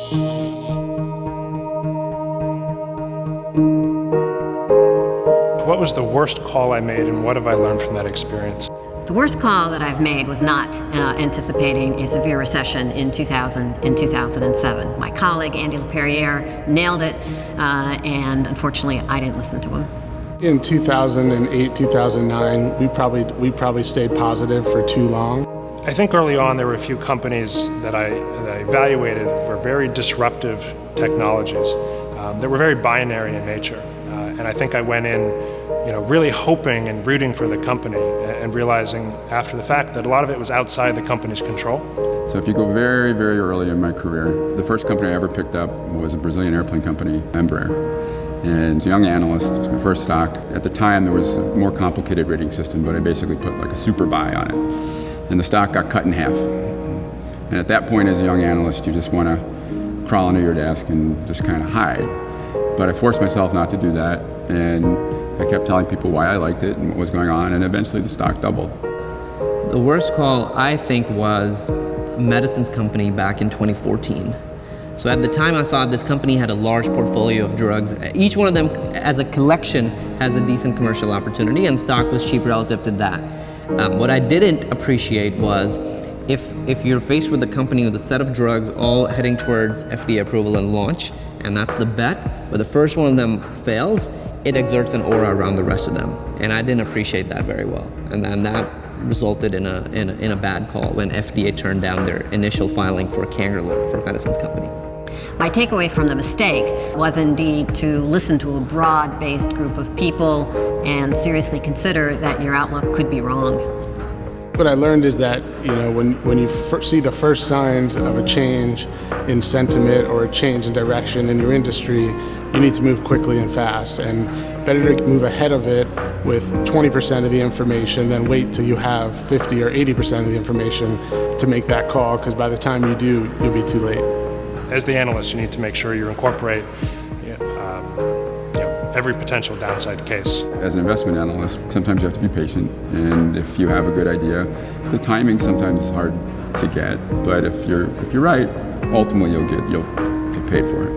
What was the worst call I made, and what have I learned from that experience? The worst call that I've made was not anticipating a severe recession in 2000 and 2007. My colleague, Andy LaPerriere, nailed it, and unfortunately, I didn't listen to him. In 2008, 2009, we probably stayed positive for too long. I think early on there were a few companies that I evaluated for very disruptive technologies that were very binary in nature. And I think I went in, really hoping and rooting for the company and realizing after the fact that a lot of it was outside the company's control. So if you go very, very early in my career, the first company I ever picked up was a Brazilian airplane company, Embraer. And as a young analyst, it was my first stock. At the time, there was a more complicated rating system, but I basically put like a super buy on it. And the stock got cut in half. And at that point, as a young analyst, you just want to crawl under your desk and just kind of hide. But I forced myself not to do that, and I kept telling people why I liked it and what was going on, and eventually the stock doubled. The worst call, I think, was Medicines Company back in 2014. So at the time, I thought this company had a large portfolio of drugs. Each one of them, as a collection, has a decent commercial opportunity, and stock was cheap relative to that. What I didn't appreciate was if you're faced with a company with a set of drugs all heading towards FDA approval and launch, and that's the bet, but the first one of them fails, it exerts an aura around the rest of them. And I didn't appreciate that very well. And then that resulted in a bad call when FDA turned down their initial filing for Cangrelor for Medicines Company. My takeaway from the mistake was indeed to listen to a broad-based group of people and seriously consider that your outlook could be wrong. What I learned is that, when you see the first signs of a change in sentiment or a change in direction in your industry, you need to move quickly and fast. And better to move ahead of it with 20% of the information than wait till you have 50 or 80% of the information to make that call, because by the time you do, you'll be too late. As the analyst, you need to make sure you incorporate every potential downside case. As an investment analyst, sometimes you have to be patient, and if you have a good idea, the timing sometimes is hard to get, but if you're right, ultimately you'll get paid for it.